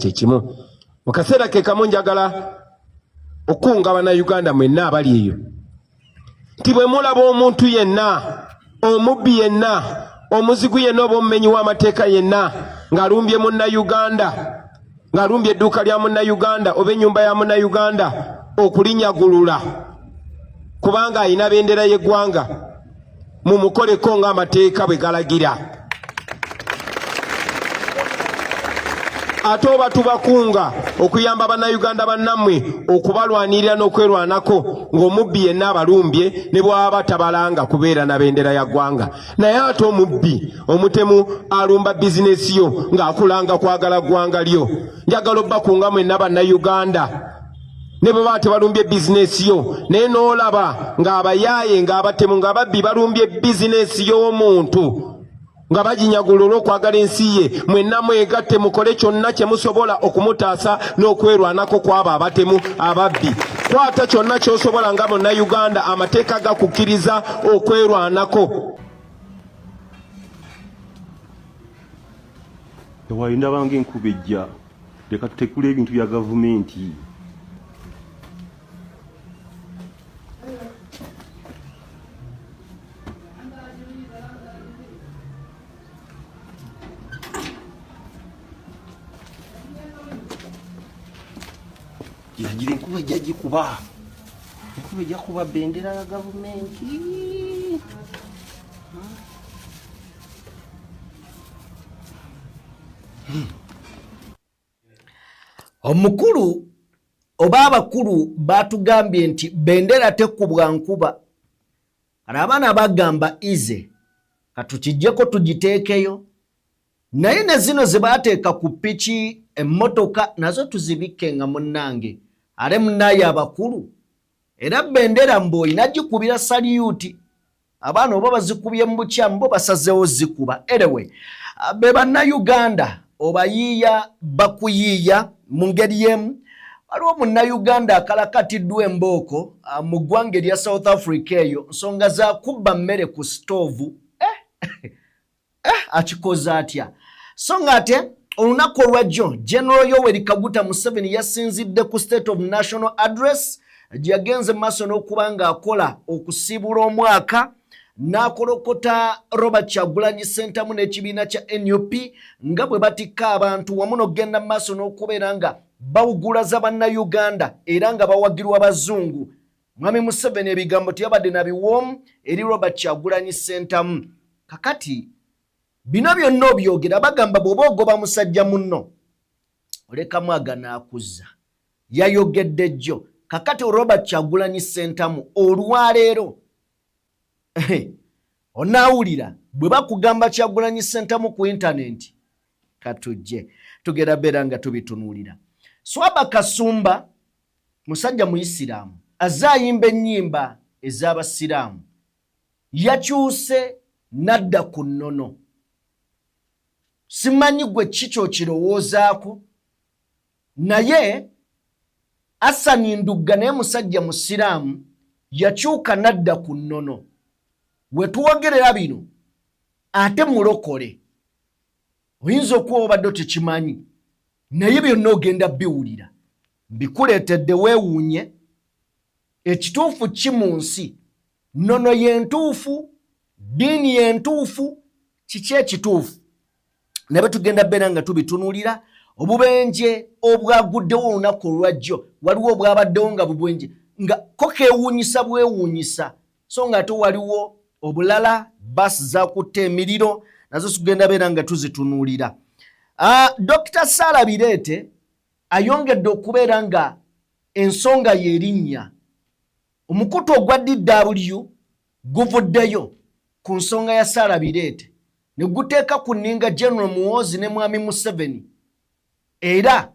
kye kimu. Mu kaseera ke kamu njagala okunga bannayuganda mwenna abali eyo nti bwe mulaba omuntu yenna, omubbi yenna, omuzigu yenna oba omumenyi w'amateeka yenna ng'alumbye munnayuganda, ng'alumbye edduuka lya munnayuganda oba ennyumba ya munnayuganda, okulinyagulula kubanga ayina bendera y'eggwanga, mumukoleko ng'amateeka bwe galagira. Ate oba tubakunga okuyamba bannayuganda bannammwe okubalwanirira n'okwerwanako ng'omubbi yenna abalumbye ne bw'aba tabalanga kubeera na bendera ya ggwanga. Naye ate omubbi omutemu alumba bizinesi yo ng'akulanga kwagala ggwanga lyo. Njagala obbakunga mwenna bannayuganda ne bwe baba tebalumbye bizinesi yo naye n'olaba ng'abayaaye ng'abatemu ng'ababbi balumbye bizinesi y'omuntu nga baginyagula olw'okwagala ensi ye, mwenna mwegatte mukole kyonna kye musobola okumutaasa n'okwerwanako kw'abo abatemu ababbi. Kwata kyonna ky'osobola nga munnayuganda, amateeka gakukkiriza okwerwanako. Tewalindabanga enkuba ejja, leka tutekule ebintu bya gavumenti. Yagira enkuba ejja gikuba. Enkuba ejja kuba bendera ya gavumenti. Omukulu oba abakulu batugambye nti bendera tekubwa nkuba. Abaana bagamba ize katukijjeko tugiteekeyo. Naye ne zino ze baateeka ku piki emmotoka nazo tuzibikke nga munnange. Ale munnaye abakulu. Era bendera mboyi nagikubira saliyuti. Abaana oba bazikubye mu bukyamu bo basazeewo zikuba. Anyway, be bannayuganda obayiiya bakuyiiya mu ngeri y'emu. Waliwo munnayuganda akalakatiddwa embooko mu ggwanga erya South Africa eyo nsonga za kubba mmere ku stoovu. Akikoze atya. So ng'ate olunaku olwajjo General Yoweri Kaguta Museveni yasinzidde ku State of National Address gye yagenze maaso n'okuba ng'akola okusiibula omwaka n'akolokota Robert Kyagulanyi Ssentamu n'ekibiina kya NUP nga bwe batikka abantu wamu n'okugenda maaso n'okubeera nga bawugulaza bannayuganda era nga bawagirwa abazungu. Mwami Museveni ebigambo teyabadde na biwoomu eri Robert Kyagulanyi Ssentamu. Kakati bino byonna obyogera bagamba bw'oba ogoba musajja munno olekamu aganaakuza. Yayogedde jjo. Kakati Robert Kyagulanyi Ssentamu olwaleero onaawulira bwe bakugamba Kyagulanyi Ssentamu ku intaneti katujje tugenda beera nga tubitunuulira. Swaba Kasumba musajja Muisiraamu azze ayimba ennyimba ez'Abasiraamu yakyuse nadda ku nnono. Simanyi gwe kikyo kirowoozaako naye Asani Ndugga naye musajja Musiraamu yakyuka nadda ku nnono. We tuwogerera bino ate mulokole oyinza okuba obadde tekimanyi naye byonna ogenda biwulira bikuleetedde weewuunye. Ekituufu ki mu nsi? Nnono y'entuufu? Ddiini y'entuufu? Kiki ekituufu? Ne bwe tugenda beera nga tubitunuulira. Obubenje obwaguddewo olunaku olwajjo waliwo obwabaddewo nga bubwenje nga ko keewuunyisa bwewuunyisa so nga ate waliwo obulala baasi zakutte emiriro nazo tugenda beera nga tuzitunuulira. Dr. Sarah Bireete ayongedde okubeera nga ensonga y'erinnya. Omukutu ogwa DW guvuddeyo ku nsonga ya Sarah Bireete ne guteeka ku nninga General Muhoozi ne Mwami Museveni era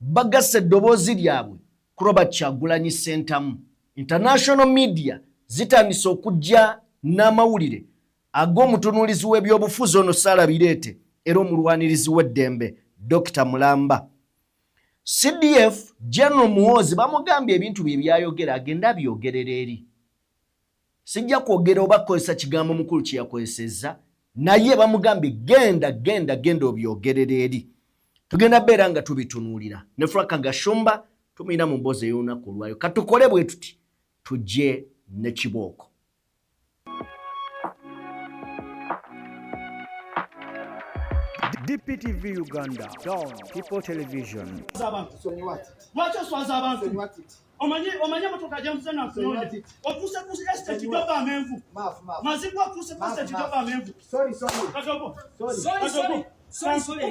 bagasse eddoboozi lyabwe ku Robert Kyagulanyi Ssentamu. International media zitandise okujja n'amawulire ag'omutunuulizi w'ebyobufuzi ono Sarah Bireete era omulwanirizi w'eddembe Dr. Mulamba. CDF General Muhoozi bamugambye ebintu bye byayogera agenda abyogerera eri. Sijja kwogera oba kukozesa kigambo mukulu kye yakozesezza naye bamugambye genda obyogerera eri. tugenda beera nga tubitunuulira ne Frank Gashumba tumina mu mbozi y'olunaku olwayo katukole bwe tuti tujje ne kibooko. DPTV Uganda, Dawn People Television. Omanye motoka jamusa na kunonde. Okuse kuse estate doba amenvu. Mazikwa kuse estate doba amenvu. Sorry. Kadogo. Sorry.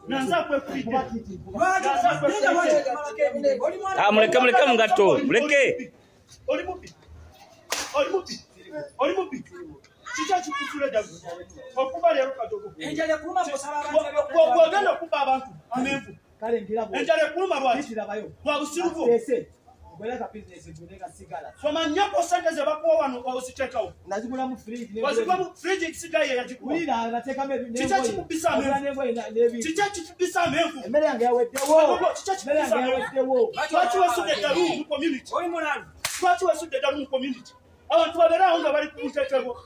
Nanza kwe kupita. Muleke mungato. Muleke. Olimupi. Chicha chikusule jabu. Okuba lero kadogo. Enjale kuluma bosaba Gwagenda okuba abantu amenvu. Kale ndira Enjale kuluma bwati. Ndirabayo. Kwa busiruvu. Gweleka business gweleka sigala. Soma nyako sente ze bakuwa wano ositekawo. Nazigula mu fridge. Wazigula mu fridge sigaye yachikuwa. Kulira nateka mebi. Chicha chikubisa amenvu. Chicha chikubisa amenvu. Emmere yange yaweddewo. Chicha chikubisa amenvu. Lwaki wasudde ddalu mu community? Oli munani. Lwaki wasudde ddalu mu community? Abantu babeerawo nga bali ku muteekebo.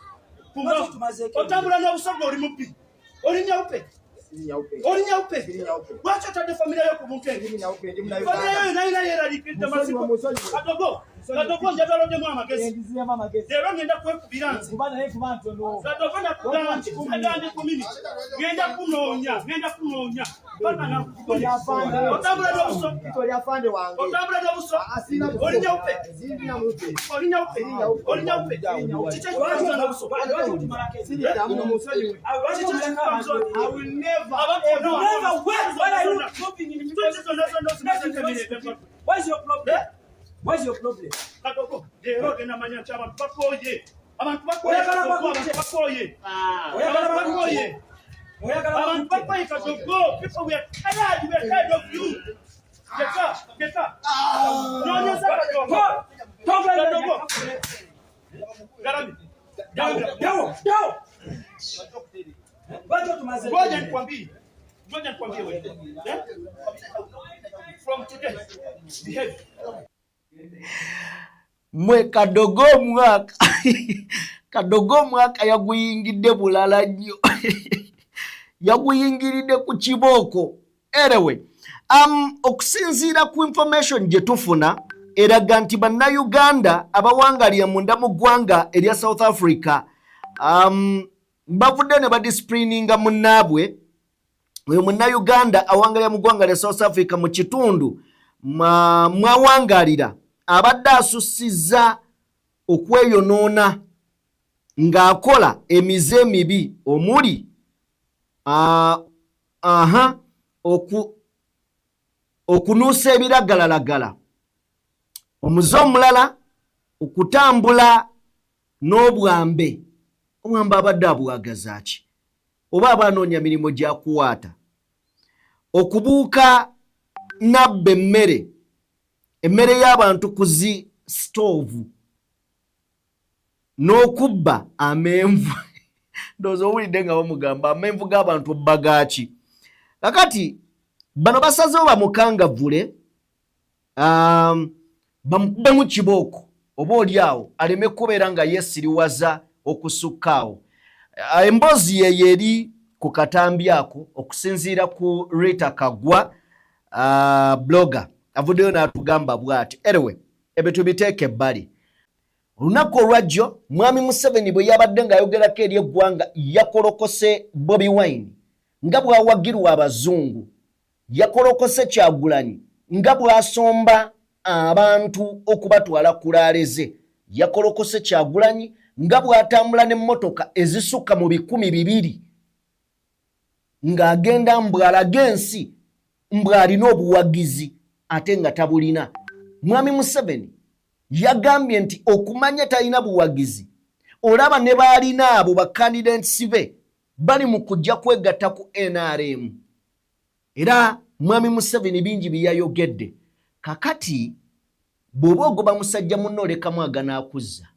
Otambula n'obusoga oli mubbi. Oli nyawupe. Lwaki otadde famire yo ku muntu eri? Famire yo nayina yeeraliikidde maziko. Kadogo njagaloddemu amagezi. Leero ngenda kwekubira nze. Kadogo nakugamba nti kumagande community. Ngenda kunoonya. Paka nakukukola. Otambula n'obusoga. Otambula n'obusoga. Oli nyawupe. Chicha chikukoza n'obusoga. I will never What's your problem? What's your problem? Kadogo, lero genda manya chama bakoye. Abantu bakoye. Kadogo. People we are tired of you. Get up. No, Kadogo. Garami. Down. Ngoja nikwambie wewe. From today, behave. Mwe kadogo mwaka yaguyingidde bulala nnyo. Yaguyingiridde ku kibooko. Anyway, okusinziira ku information gye tufuna eraga nti bannayuganda abawangalira munda mu ggwanga erya South Africa bavudde ne badisciplininga munnaabwe oyo munnayuganda awangalira mu ggwanga lya South Africa mu kitundu mwawangalira abadde asussizza okweyonoona ng'akola emize emibi omuli okunuusa ebiragalalagala, omuze omulala okutambula n'obwambe. Omwamba abadde abwagaza ki? Oba abanoonya mirimu gya kuwaata, okubuuka nabba emmere y'abantu ku zi stoovu, n'okubba amenvu. Ndowooza owulidde nga bamugamba amenvu g'abantu bagaki. Kakati bano basazeewo bamukangavvule bamukubemu kibooko oba oli awo aleme kubeera nga yeesiriwaza okusukkaawo. Emboozi yeyo eri ku katambi ako okusinziira ku Rita Kagwa blogger avuddeyo n'atugamba bw'ati. Anyway, ebyo tubiteeke ebbali. Olunaku olwajjo Mwami Museveni bwe yabadde ng'ayogerako eri eggwanga yakolokose Bobi Wine nga bw'awagirwa abazungu, yakolokose Kyagulanyi nga bw'asomba abantu okubatwala ku laaleze, yakolokose Kyagulanyi nga bw'atambula n'emmotoka ezisukka mu 200 ng'agenda mbw'alaga ensi mbw'alina obuwagizi ate nga tabulina. Mwami Museveni yagambye nti okumanya talina buwagizi olaba ne baalina abo bakandidates be bali mu kujja kwegatta ku NRM. Era Mwami Museveni bingi byayogedde. Kakati bw'oba ogoba musajja munno olekamu aganaakuzza.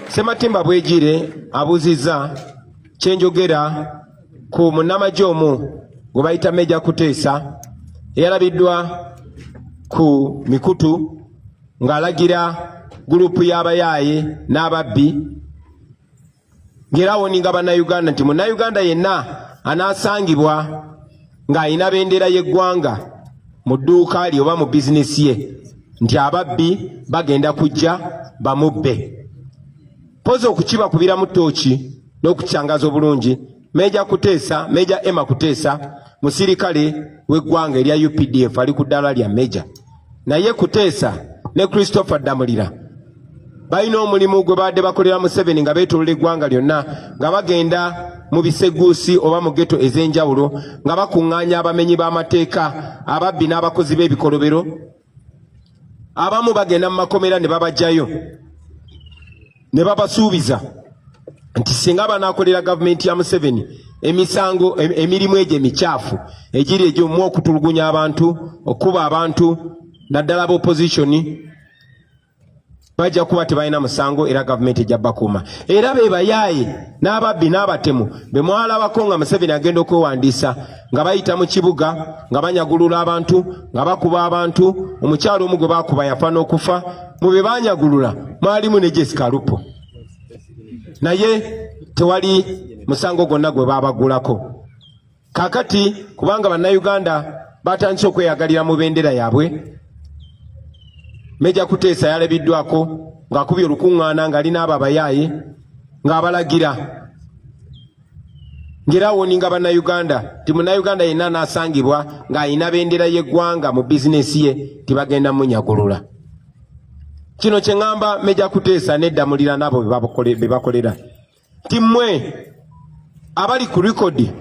Sematimba Bwegire abuuzizza kyenjogera ku munnamagye omu gwe bayita Meja Kuteesa eyalabiddwa ku mikutu ng'alagira gurupu y'abayaaye n'ababbi ng'era awoninga bannayuganda nti munnayuganda yenna anaasangibwa ng'ayina bendera y'eggwanga mu dduuka lye oba mu bizinesi ye nti ababbi bagenda kujja bamubbe. Poza okukibakubira mu ttooki n'okukyangaza obulungi, Meja Emma Kuteesa musirikale w'eggwanga erya UPDF ali ku ddaala lya Meja. Naye Kuteesa ne Christopher Damulira balina omulimu gwe badde bakolera Museveni nga beetoolola eggwanga lyonna, nga bagenda mu biseguusi oba mu ghetto ez'enjawulo nga bakuŋŋaanya abamenyi b'amateeka, ababbi n'abakozi b'ebikolobero. Abamu bagenda mu makomera ne babajjayo ne babasuubiza nti singa banaakolera gavumenti ya Museveni emisango emirimu egyo emikyafu egiri egy'omu okutulugunya abantu, okuba abantu naddala b'opposition, bajja kuba tebalina musango era gavumenti ejja bakuuma. Era be bayaaye n'ababbi n'abatemu be mwalabako nga Museveni agenda okwewandiisa nga bayita mu kibuga nga banyagulula abantu, nga bakuba abantu. Omukyalo omu gwe baakuba yafa n'okufa. Mu be banyagulula mwalimu ne Jessica Lupo, naye tewali musango gwonna gwe babagulako. Kakati kubanga bannayuganda batandise okweyagalira mu bendera yaabwe, Meja Kuteesa yalabiddwako ng'akubye olukuŋŋaana ng'alina abo abayaaye ng'abalagira ng'erawoninga bannayuganda ti munnayuganda yenna n'asangibwa ng'ayina bendera y'eggwanga mu bizinesi ye tibagenda munyagulula. Kino kye ŋŋamba Meja Kuteesa n'eddamulira n'abo be bakolera ti mmwe abali ku likodi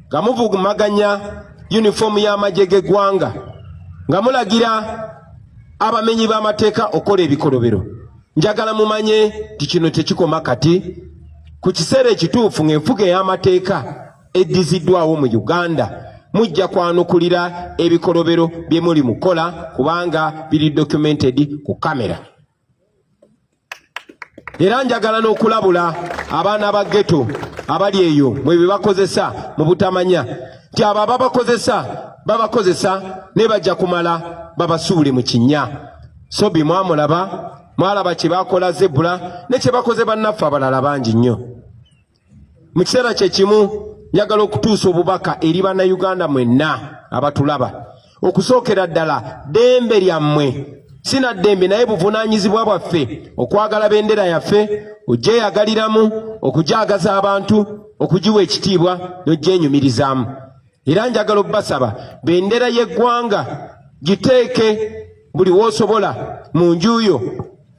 nga muvugumaganya yunifoomu y'amagye g'eggwanga nga mulagira abamenyi b'amateeka okola ebikolobero, njagala mumanye ti kino tekikoma kati. Ku kiseera ekituufu ng'enfuga ey'amateeka eddiziddwawo mu Uganda mujja kwanukulira ebikolobero bye muli mukola kubanga biri documented ku kamera. Era njagala n'okulabula abaana ba ghetto abali eyo mwe bebakozesa mu butamanya nti abo babakozesa ne bajja kumala babasuule mu kinnya. Sobi mwalaba kye bakola Zebula ne kye bakoze bannaffe abalala bangi nnyo. Mu kiseera kye kimu njagala okutuusa obubaka eri bannayuganda mwenna abatulaba. Okusookera ddala ddembe lyammwe, sina ddembe naye buvunaanyizibwa bwaffe okwagala bendera yaffe, ogyeyagaliramu, okujaagaza abantu, okugiwa ekitiibwa n'ogyenyumirizaamu. Era njagala obbasaba bendera y'eggwanga giteeke buli w'osobola mu nju yo,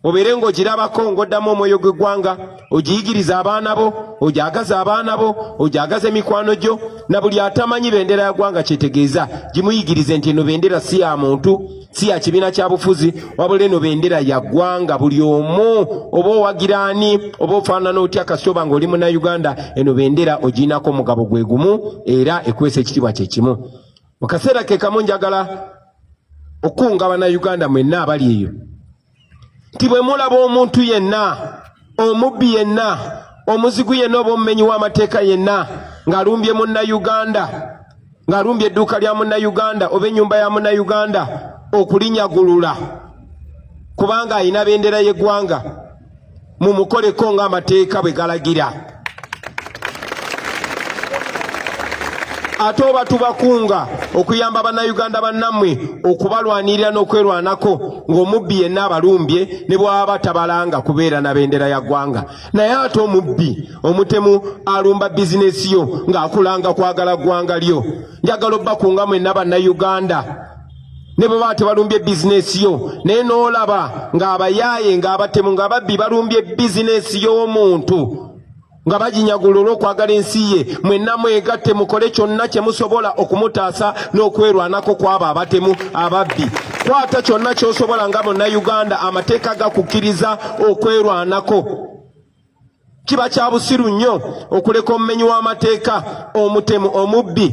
obeere ng'ogirabako ng'oddamu omwoyo gw'eggwanga, ogiyigiriza abaana bo, ogyagaza abaana bo, ogyagaza emikwano gyo, na buli atamanyi bendera ya ggwanga kyetegeeza gimuyigirize nti eno bendera si ya muntu, si ya kibiina kya bufuzi, wabula eno bendera ya ggwanga. Buli omu oba owagiraani oba ofaanana otya kasooba ng'oli munnayuganda, eno bendera ogiinako omugabo gwe gumu era ekwesa ekitiibwa kye kimu. Mu kaseera ke kamu njagala okunga bannayuganda mwenna abali eyo nti bwe mulaba omuntu yenna, omubbi yenna, omuzigu yenna oba omumenyi w'amateeka yenna ng'alumbye munnayuganda, ng'alumbye edduuka lya munnayuganda oba ennyumba ya munnayuganda, okulinyagulula kubanga ayina bendera y'eggwanga, mumukoleko ng'amateeka bwe galagira. Ate oba tubakunga okuyamba bannayuganda bannammwe okubalwanirira n'okwerwanako ng'omubbi yenna abalumbye ne bw'aba tabalanga kubeera na bendera ya ggwanga. Naye ate omubbi omutemu alumba bizinesi yo ng'akulanga kwagala ggwanga lyo. Njagala obbakunga mwenna bannayuganda ne bwe baba tebalumbye bizinesi yo, naye n'olaba ng'abayaaye ng'abatemu ng'ababbi balumbye bizinesi y'omuntu nga baginyagula olw'okwagala ensi ye, mwenna mwegatte mukole kyonna kye musobola okumutaasa n'okwerwanako kw'abo abatemu ababbi. Kwata kyonna ky'osobola nga munnayuganda, amateeka gakukkiriza okwerwanako. Kiba kya busiru nnyo okuleka omumenyi w'amateeka, omutemu, omubbi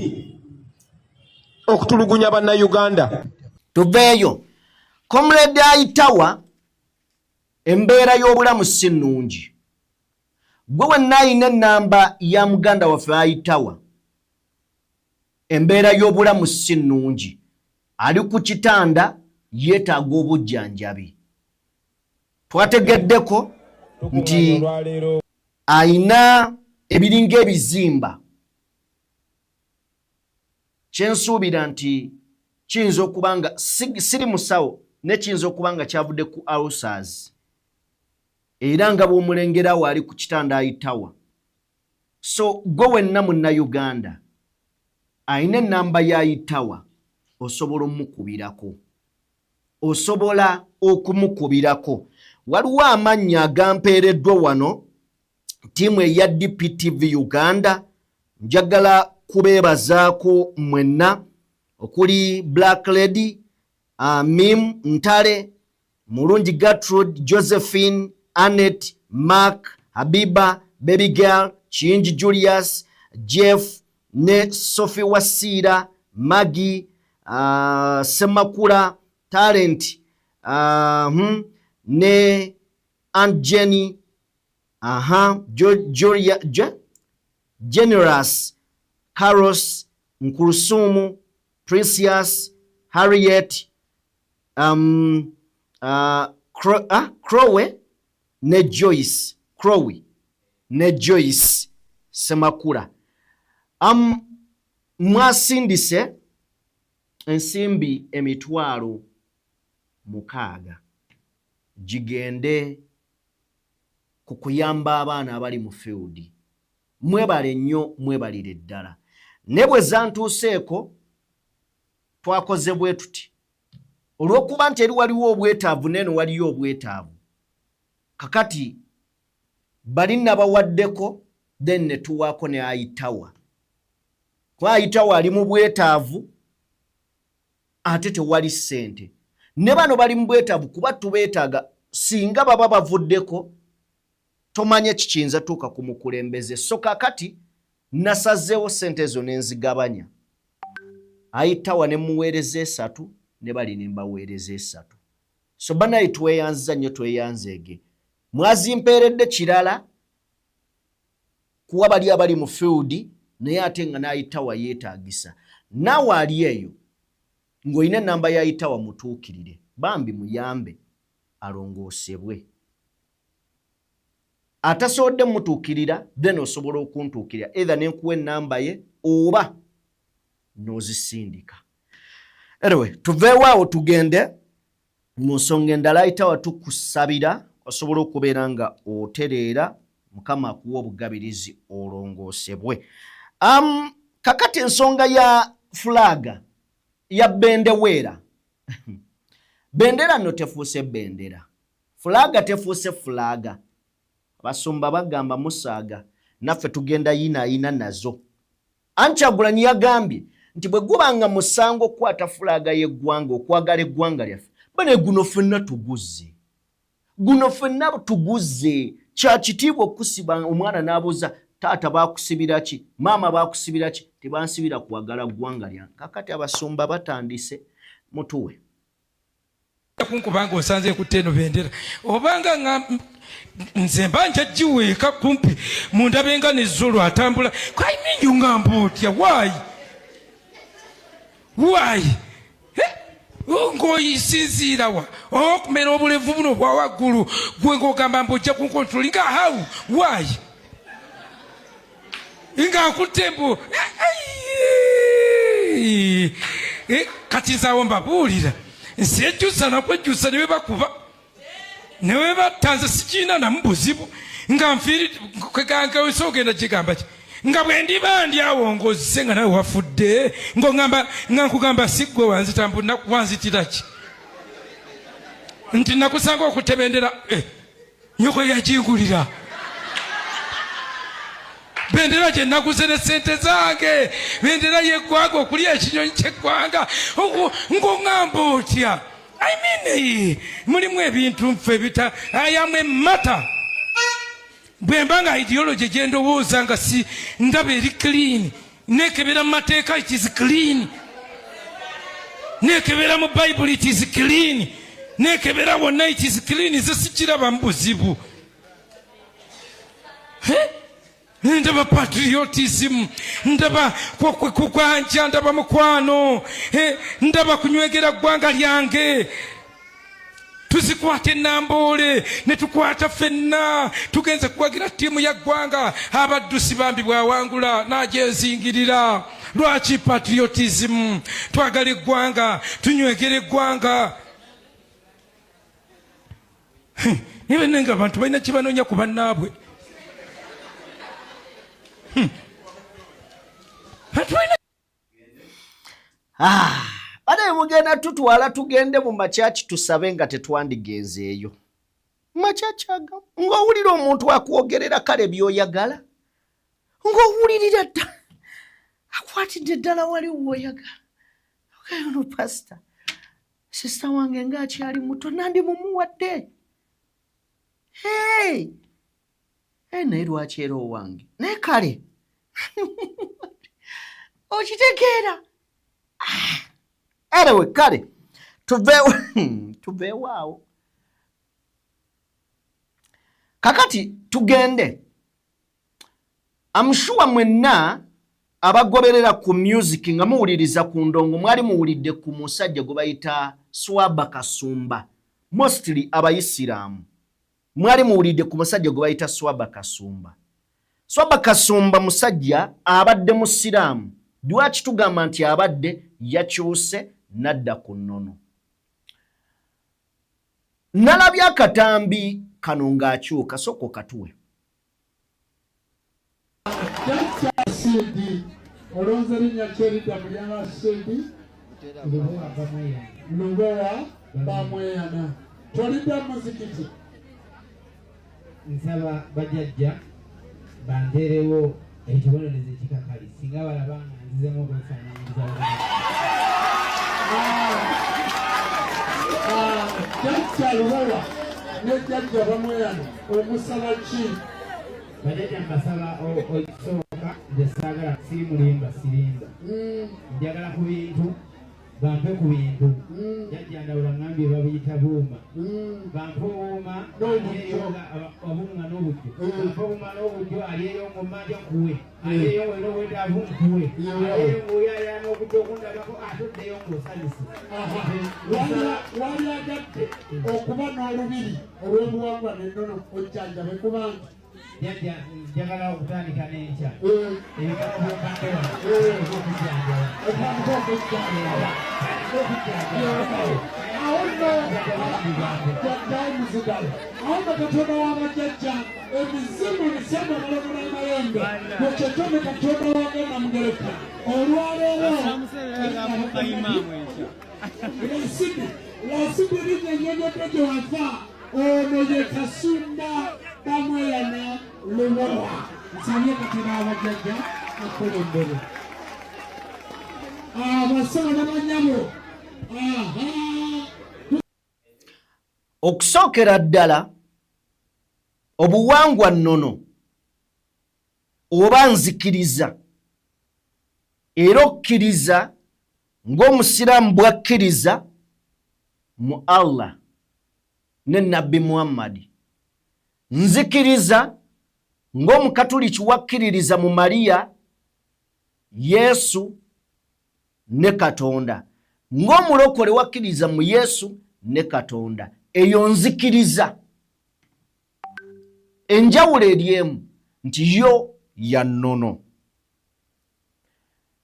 okutulugunya bannayuganda. Tuveeyo. Comrade Aitawa, embeera y'obulamu si nnungi. Gwe wenna alina ennamba ya muganda waffe Aitawa, embeera y'obulamu si nnungi. Ali ku kitanda yeetaaga obujjanjabi. Twategeddeko nti ayina ebiringa ebizimba kyensuubira nti kiyinza okubanga siri musawo ne kiyinza okubanga kyavudde ku ulcers era nga bw'omulengerawo ali ku kitanda ayitawa. So gwe wenna Munnayuganda ayina ennamba y'ayitawa osobola omukubirako, osobola okumukubirako. Waliwo amannya agampeereddwa wano ttiimu eya DPTV Uganda. Njagala kubeebazaako mwenna okuli Black Lady, Mim Ntale, Mulungi Gertrude, Josephine, Annette, Mark, Habiba, Baby Girl, Chinji Julius, Jeff, ne Sophie Wasira, Maggie, Semakula, Talent, ne Aunt Jenny, Julia, Generous, Carlos, Nkurusumu, Precious, Harriet, Crowe, ne Joyce, Crowe, ne Joyce Semakula. Mwasindise ensimbi emitwalo 6 gigende ku kuyamba abaana abali mu field. Mwebale nnyo, mwebalire ddala. Ne bwe zantuuseeko twakoze bwe tuti. Olw'okuba nti eri waliwo obwetaavu neno waliyo obwetaavu. Kakati bali nabawaddeko then ne tuwaako ne ayitawa. Kwa ayitawa ali mu bwetaavu ate tewali ssente. Ne bano bali mu bwetaavu kuba tubeetaaga singa baba bavuddeko tomanye kikiyinza tuuka ku mukulembeze. So kakati nasazeewo ssente ezo ne nzigabanya. Ayitawa ne muweereza 3 ne bali ne mbaweereza 3. So banayi tweyanza nnyo, tweyanzeege. Mwazimpeeredde kirala kuwa bali abali mu field naye ate nga n'ayitawa yeetaagisa. Naawe ali eyo ng'olina ennamba y'ayitawa mutuukirire. Bambi muyambe alongoosebwe. Atasobodde mutuukirira then osobola okuntuukirira either ne nkuwa ennamba ye oba n'ozisindika. Anyway, tuveewaawo tugende mu nsonga endala. Ayitawa tukusabira osobola okubeera nga otereera, Mukama akuwa obugabirizi olongoosebwe. Kakati ensonga ya fulaga ya bendeweera. Bendera no tefuuse bendera, fulaga tefuuse fulaga. Abasumba bagamba musaaga, naffe tugenda yina nazo. Kyagulanyi yagambye nti bwe gubanga musango okukwata fulaga y'eggwanga, okwagala eggwanga lyaffe, bane guno ffenna tuguzze. Guno ffenna tuguzze. Kya kitiibwa okusiba omwana n'abuuza taata baakusibira ki, maama baakusibira ki? Tebansibira kwagala ggwanga lyange. Kakati abasumba batandise mutuwe. Kunkubanga osanze ku tteno bendera obanga nga nze mba njagiweeka kumpi mundabenga nezzolo atambula kwaiminyunga mbootya waayi ng'oyisinziirawa okumera obulevu buno bwa waggulu gwe ng'ogamba mbojja kunkontroli nga hawu waayi nga akutte mbu kati nzaawo mbabuulira nsi ejjusa nakwejjusa ne bebakuba ne webatanze sikiina namu buzibu nga nfiiri kwegangawesa ogenda kigamba ki nga bwe ndiba ndi awo ng'ozise nga nawe wafudde ng'oŋŋamba nga nkugamba siggwe wanzitira ki nti nakusanga okutebendera nyoko yagingulira bendera gye naguze ne ssente zange, bendera y'eggwanga okuli ekinyonyi ky'eggwanga ng'oŋŋamba otya. I mean, mulimu ebintu nfe bita ayamwe mata. Bwe mba nga ideology gye ndowooza nga si ndaba eri clean, neekebera mu mateeka it is clean, neekebera mu Bible it is clean, neekebera wonna it is clean, nze sikiraba mu buzibu. Ndaba patriotism, ndaba kukwanja, ndaba mukwano, ndaba kunywegera ggwanga lyange. tuzikwate Namboole ne tukwata ffenna tugenze kuwagira ttiimu ya ggwanga abaddusi bambi bwawangula n'agyezingirira. Lwaki patriotism? Twagala eggwanga, tunywegera eggwanga. Niba nenga abantu balina kibanoonya ku bannaabwe. Bade mugenda tutwala tugende mu machachi tusabe nga tetwandigenzeeyo. Machachi aga ng'owulira omuntu akwogerera kale by'oyagala, ng'owulirira ddala akwatidde ddala wali w'oyagala. Ono pasita sisita wange ng'akyali muto nandi mumuwadde. Naye lwaki era owange naye kale okitegeera. Anyway, kale tuveewaawo kakati tugende. Amushuwa mwenna abagoberera ku music nga muwuliriza ku ndongo mwali muwulidde ku musajja gwe bayita Swaba Kasumba, mostly abayisiraamu. Mwali muwulidde ku musajja gwe bayita Swaba Kasumba. Swaba Kasumba musajja abadde musiraamu. Lwaki tugamba nti abadde yakyuse nadda ku nnono? Nalabya akatambi kano ng'akyuka, soko katuwe. Olonze linnya kyerida mulyama Sidi Lubowa Bamweyana. Tolidda muzikiti. Nsaba bajjajja banteerewo ekibonerezo ekikakali singa balaba nga nzizemu okwefaananyiriza Jjajja Lubowa ne jjajja Bamweyana omusaba ki? bajjajja mbasaba okisooka nze saagala siri mulimba sirimba njagala ku bintu bampe ku bintu. Jjajja Ndawula ngambye babiyita buuma. Bampe obuuma obunga n'obujjo. Bampe obuuma n'obujjo alyeyo ng'omanja nkuwe. Alyeyo wera obwetaavu nkuwe. Alyeyo ng'oyaya n'obujjo okundabako atoddeyo ng'osanyuse. Wali agadde okuba n'olubiri olw'obuwangwa n'ennono ojjanjabe kuba nti jjajja njagala okutandika n'enkya ebikalo by'okandewa okujjanjaba otandika okujjanjaba awo nno jjajjawo muzigalo awo nga Katonda w'abajjajja emizimu misembe amalomera amayembe bwekyetome Katonda wagenda mugereka olwaleero lasidi linnya nnyonyodde gye wafa ono ye Kasumba Bamweyana Lubowa. Nsabye Katonda w'abajjajja akulembere. Abasawo n'abanyabo. Okusookera ddala obuwangwa nnono oba nzikiriza era okkiriza ng'omusiraamu bw'akkiriza mu Allah ne Nabbi Muhammad. Nzikiriza ng'omukatuliki wakkiririza mu Mariya, Yesu ne Katonda, ng'omulokole wakkiririza mu Yesu ne Katonda. Eyo nzikiriza. Enjawulo eryemu nti yo ya nnono.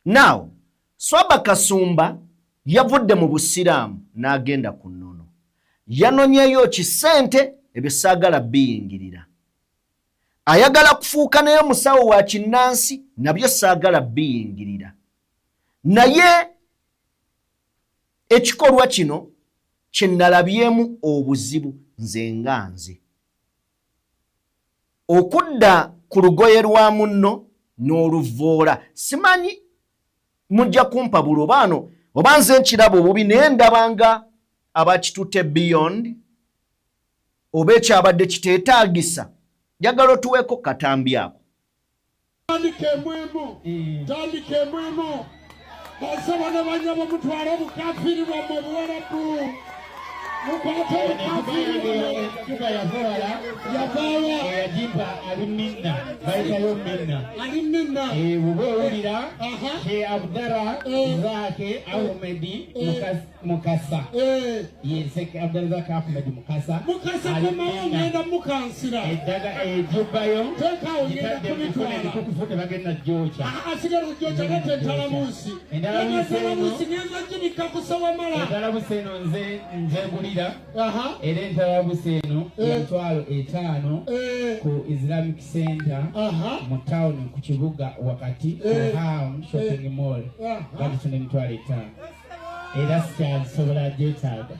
Now, Swaba Kasumba yavudde mu busiraamu n'agenda ku nnono. Yanonyeyo kisente ebyo saagala biyingirira. Ayagala kufuuka naye musawo wa kinnansi nabyo saagala biyingirira. Naye ekikolwa kino kye nalabyemu obuzibu nze nga nze. Okudda ku lugoye lwa munno n'oluvoola. Simanyi mujja kumpa bulobaano oba nze nkirabo obubi naye ndabanga abakitutte beyond oba ekyabadde kiteetaagisa. Njagala otuweeko katambi ako. Tandikemwemu basaba ne banyabo mutwale obukafiri bwammwe buwalabu mukwate obukafiri Yavawa. Yajimba alimina. Baitayo mina. Alimina. Ubewulira. Abdara zake Ahmedi Mukasa. Yes, Abdara zake Ahmedi Mukasa. Mukasa kuma ngenda mukansira. Daga jubayo. Teka ongenda kubitwala. Kufuta bagenda Georgia. Asigara Georgia gatentala munsi. Endala munsi ngenza jibika kusawa mala. Endala buseno nze bulira. Era endala buseno yatwalo 5 ku Islamic Center mu town ku kibuga wakati ku Town Shopping Mall. Bali tune mitwalo 5. Era sikyasobola gyetaaga.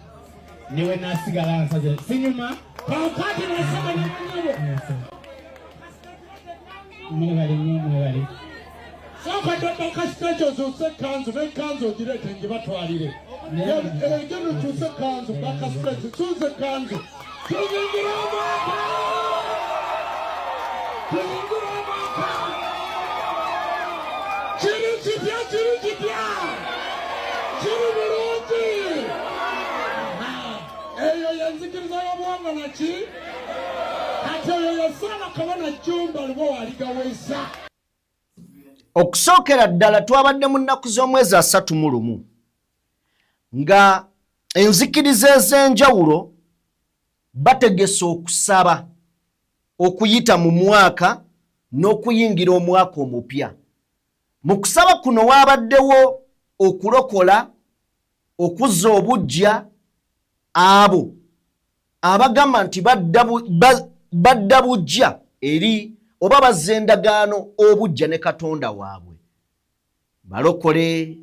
Niwe nasigala nsaze sinyuma kakati nasaba nyabo. Mwebali. Saka dodo kasitejo zose kanzu ne kanzu direte ngibatwalire. Geno tuse kanzu baka sitejo tuse kanzu. Kingirama. Chiri chipya. Chiri burundi. Eyo yanzikiriza yobwanga naki. Ate eyo yasala kabona jumba lubo aligawesa. Okusookera ddala twabadde mu nnaku z'omwezi 31 nga enzikiriza ez'enjawulo bategese okusaba okuyita mu mwaka n'okuyingira omwaka omupya. Mu kusaba kuno waabaddewo okulokola, okuzza obuggya abo abagamba nti badda buggya eri oba bazza endagaano obuggya ne Katonda waabwe. Balokole,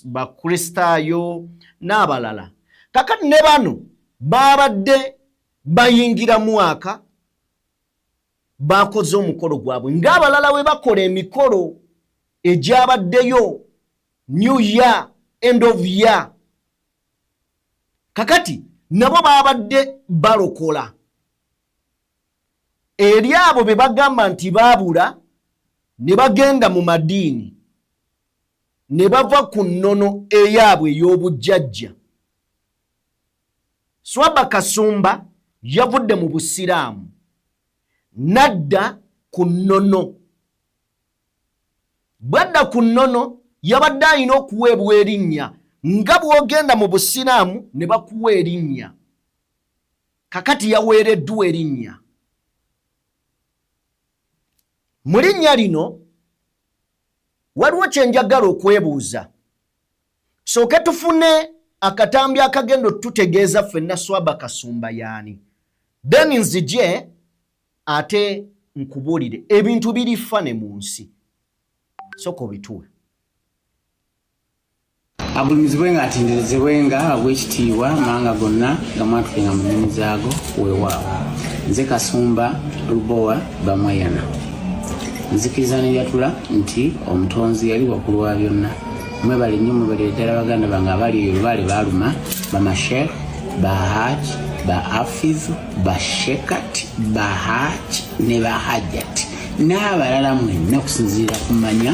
bakristaayo n'abalala. Kakati ne bano babadde bayingira mwaka bakoze omukolo gwabwe ng'abalala we bakola emikolo egyabaddeyo New Year, end of year. Kakati nabo babadde balokola eri abo be bagamba nti baabula ne bagenda mu madiini ne bava ku nnono eyaabwe ey'obujjajja. Swaba Kasumba yavudde mu Busiraamu nadda ku nnono. Bwadda ku nnono yabadde alina okuweebwa erinnya nga bw'ogenda mu Busiraamu ne bakuwa erinnya. Kakati yaweereddwa erinnya. Mu linnya lino waliwo kye njagala okwebuuza. Sooke tufune akatambi akagenda tutegeeza ffenna Swaba Kasumba yaani. Then nzije ate nkubuulire ebintu birifa ne mu nsi. Soko bituwe. Abulumizibwenga atenderezebwenga abwekitiibwa amawanga gonna gamwatukenga mu nnimi zaago weewaawo. Nze Kasumba Lubowa Bamweyana. Nzikiriza n'ebyatula nti omutonzi yali waggulu wa byonna. Mwebale nnyo mwebale ddala baganda bange abali eyo lubaale baaluma bamasheekh bahaj baafiz bashekat bahaj ne bahajjati n'abalala mwenna okusinziira kumanya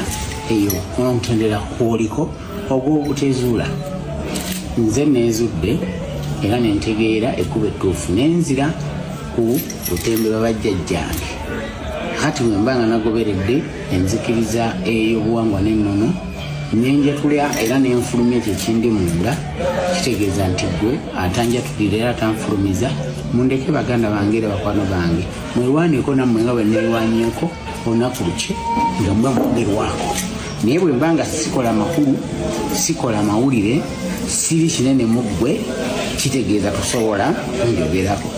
eyo omutendera kwoliko ogw'obutezuula. Nze neezudde era nentegeera ekkuba ettuufu n'enzira ku butembe bwabajjajjange. Kati bwe mba nga nagoberedde enzikiriza ey'obuwangwa n'ennono nenjatulya era nenfulumya ekyo ekindi munda kitegeeza nti gwe atanjatulira era atanfulumiza mundeke baganda bange era bakwano bange mwerwaneko nammwe nga bwe neerwanyeeko olunaku luki nga mba mwogerwako. Naye bwe mba nga sikola makulu sikola mawulire siri kinene mu ggwe kitegeeza tosobola njogerako.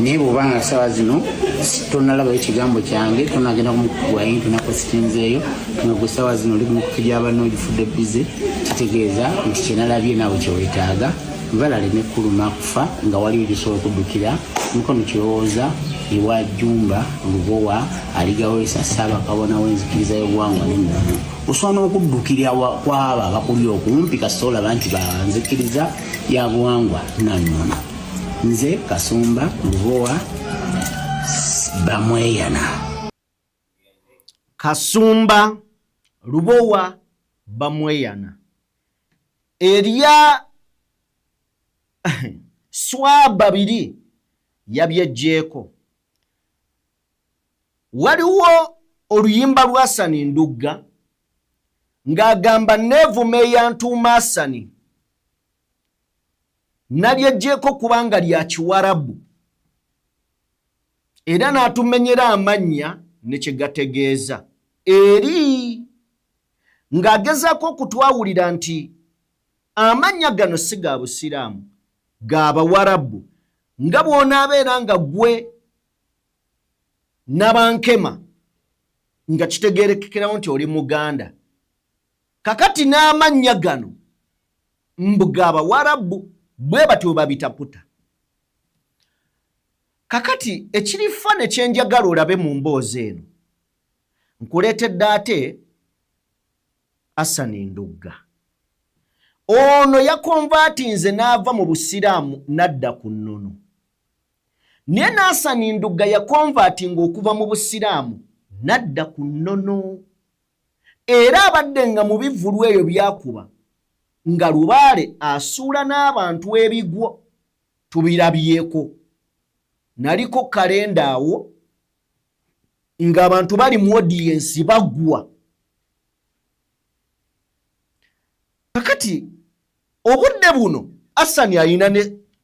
Naye bw'obanga ssaawa zino tonalabayo ekigambo kyange tonagenda kumukugwayo tonakusitinzeeyo nga gwe ssaawa zino oli mukutu gy'abanna ogifudde bize kitegeeza nti kyenalabye naawe kyeweetaaga balale nekkuluma kufa nga waliwo gyosobola okuddukira mikono kirowooza ewa Jumba Lubowa aligawesa Ssaabakabona w'enzikiriza y'obuwangwa n'ennono. Osobola n'okuddukira kwabo abakuli okumpi kasita olaba nti banzikiriza ya buwangwa nannono. Nze Kasumba Lubowa Bamweyana. Kasumba Lubowa Bamweyana. Erya Swaba biri yabyejjeeko. Waliwo oluyimba lwa Hassan Ndugga ng'agamba neevuma eyantuuma Hassan nalyejjeeko kubanga lya Kiwarabu era n'atumenyera amannya ne kye gategeeza eri ng'agezaako okutwawulira nti amannya gano si ga Busiraamu ga Bawarabu nga bw'onaabeera nga ggwe Nabankema nga kitegeerekekerawo nti oli Muganda. Kakati n'amannya gano mbu ga Bawarabu bwe batyo babitaputa. Kakati ekirifa ne kyenjagala olabe mu mboozi eno nkuleetedde ate Hassan Ndugga. Ono yakonvatinze n'ava mu Busiraamu n'adda ku nnono. Naye Hassan Ndugga yakonvatinga okuva mu Busiraamu n'adda ku nnono. Era abadde nga mu bivvulu eyo byakuba nga Lubaale asuula n'abantu ebigwo tubirabyeko. Naliko kalenda awo ng'abantu bali mu audience baggwa. Kakati obudde buno Hassan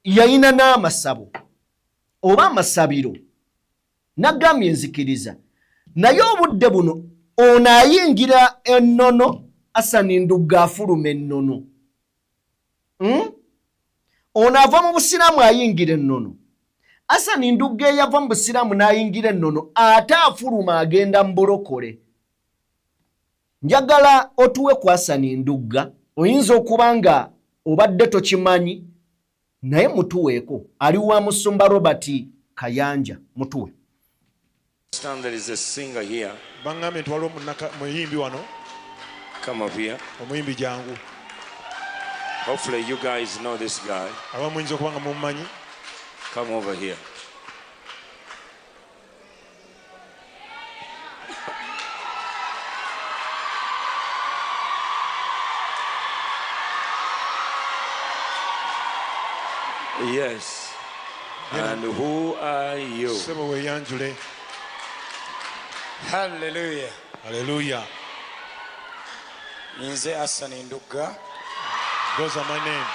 yayina n'amasabo oba amasabiro nagambye nzikiriza. Naye obudde buno ono ayingira ennono Hassan Ndugga afuluma ennono. Ono ava mu Busiraamu ayingira ennono. Hassan Ndugga yava mu Busiraamu n'ayingira ennono ate afuluma agenda mu bulokole. Njagala otuwe ku Hassan Ndugga. Oyinza okuba nga obadde tokimanyi naye mutuweeko. Ali wa Musumba Robert Kayanja mutuwe. There is a singer here. Bangambe twalo muyimbi wano. Come up here. Omuyimbi jangu. Hopefully you guys know this guy. Abamuyinza okuba nga mumumanyi. Come over here. Yes. And who are you? Hallelujah. Hallelujah. Nze Hassan Ndugga. Those are my name.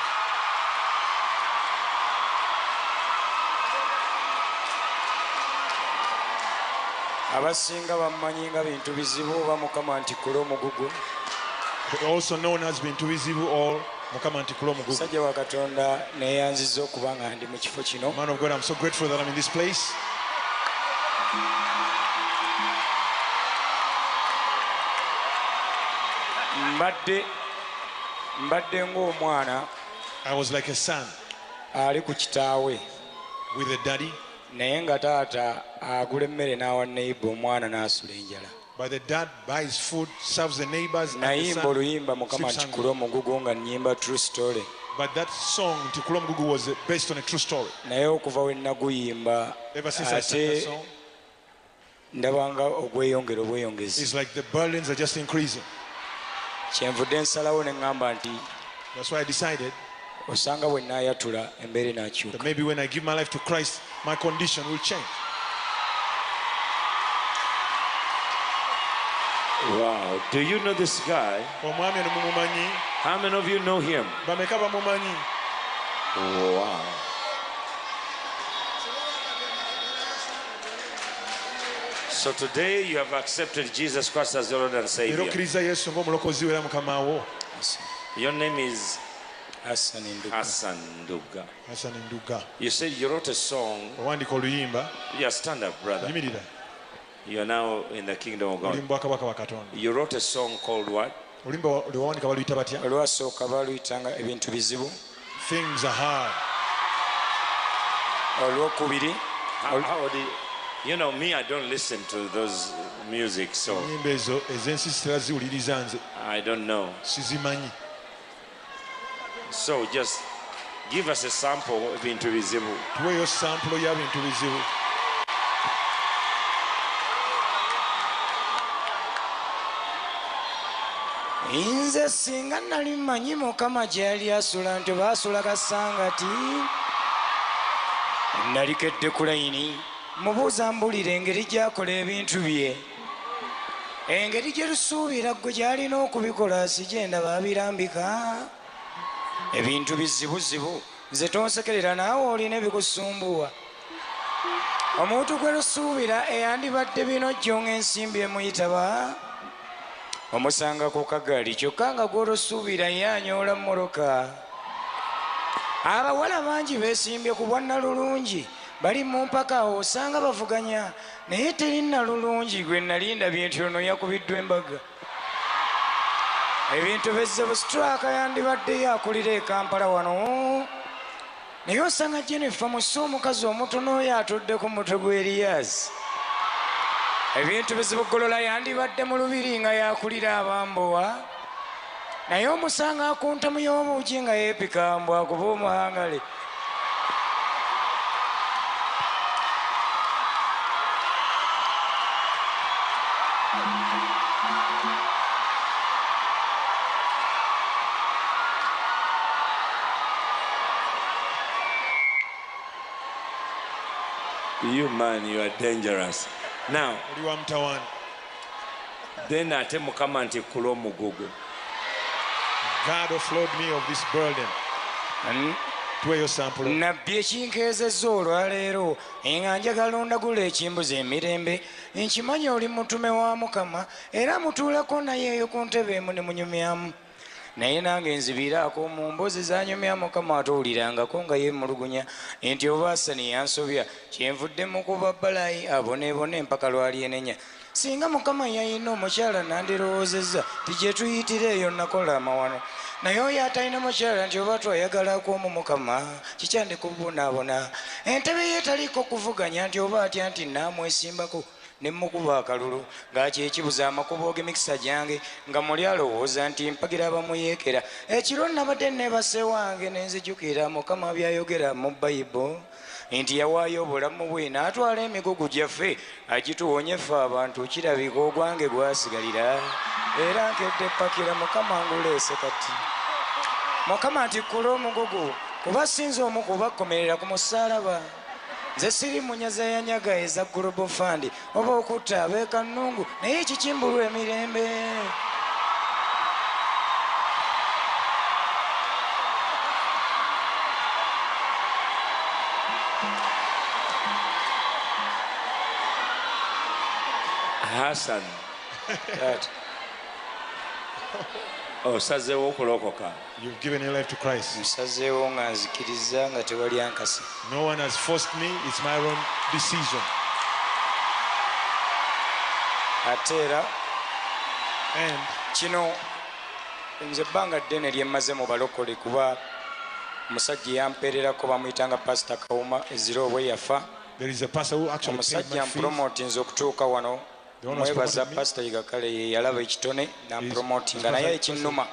Abasinga bamanyi nga bintu bizibu oba Mukama Ntikula Omugugu. Also known as Bintu Bizibu or Mukama Ntikula Omugugu. Sajja wa Katonda neyanziza okuba nga ndi mu kifo kino. Man of God, I'm so grateful that I'm in this place. Mbadde ng'omwana. I was like a son. Ali ku kitaawe. With a daddy. Naye nga taata agula emmere n'awa neighbor omwana n'asula enjala. But the dad buys food, serves the neighbors. Nayimba oluyimba Mukama Ntikula Omugugu nga nnyimba true story. But that song Ntikula Omugugu was based on a true story. Naye okuva we naguyimba ate ndabanga ogweyongera obweyongezi. It's like the burdens are just increasing. Kyenvudde nsalawo ne ŋŋamba nti that's why I decided osanga bwe nnaayatula embeera n'akyuka. that maybe when I give my life to Christ, my condition will change. Wow. Do you know this guy? How many of you know him? Wow. So today you have accepted Jesus Christ as your Lord and Savior. Your name is Hassan Ndugga. Hassan Ndugga. Hassan Ndugga. You said you wrote a song. Yeah, stand up, brother. You are now in the kingdom of God. You wrote a song called what? Olwasooka baluyitanga ebintu bizibu. Things are hard. Olwokubiri. You know me, I don't listen to those music, so I don't know. So just give us a sample of Bintu Bizibu. Nze singa nali mmanyi Mukama gye yali asula nti baasula kasangati. nalikedde ku layini mubuuza mbulira engeri gy'akola ebintu bye engeri gye lusuubira ggwe gy'alina okubikola sigenda babirambika ebintu bizibuzibu nze tonsekerera naawe olina ebikusumbuwa omuntu gwe lusuubira eyandibadde bino jjo ng'ensimbi emuyitaba omusanga ku kagaali kyokka nga gw'olusuubira yanyoola mmoloka abawala bangi beesimbye ku bwannalulungi bali mu mpaka osanga bavuganya naye teri nnalulungi gwe nalinda bintu ono yakubiddwa embaga ebintu bezze busitraka yandibadde yakulira e Kampala wano naye osanga Jennifer musa omukazi omutono oyo atudde ku mutwe gwa Elias ebintu bizibugolola yandibadde mu lubiri nga yakulira abambowa naye omusanga akuntamu y'obuugi nga yeepika mbu akuba omuhangale You man, you are dangerous. Now, then ate mukama nti kula omugugu. God offload me of this burden. Nabbi ekinkeezezza olwaleero nga njagala ondagula ekimbuzi emirembe nkimanyi oli mutume wa Mukama era mutuulako naye eyo ku ntebe emu ne munyumyamu naye nange nzibiraako mu mbozi zanyumya Mukama atuwulirangako nga yeemulugunya nti oba Asani yansobya kyenvudde mu kuba balayi aboneebone mpaka lwalyenenya singa Mukama yayina omukyala nandirowoozezza tigyetuyitira eyo nakola amawano naye oyo atalina mukyala nti oba twayagalako omu Mukama kikyandikubonaabona entebe ye taliiko kuvuganya nti oba atya nti naamwesimbako ne mukuba akalulu ng'akyekibuza amakubo g'emikisa gyange nga muli alowooza nti mpagira abamuyeekera ekiro nabadde neebase wange ne nzijukira Mukama byayogera mu Bayibo nti yawaayo obulamu bwe n'atwala emigugu gyaffe agituwonye ffe abantu kirabika ogwange gwasigalira era nkedde pakira Mukama nguleese kati Mukama nti kula omugugu kuba sinza omu kubakomerera ku musaalaba nze siri munyaza yanyaga eza Global Fund oba okutta abeeka nnungu naye kikimbulwa emirembe Hassan. Osazeewo okulokoka. You've given your life to Christ. Nsazeewo nga nzikiriza nga tewali ankasi. No one has forced me. It's my own decision. Ate era kino nze ebbanga ddene lye mmaze mu balokole kuba omusajja yampeererako bamuyitanga Pastor Kawuma eziro obwe yafa. There is a pastor who actually paid my omusajja fees. mpromotinze okutuuka wano mwebaza Pastor Igakale ye yalaba ekitone nampromotinga naye ekinnuma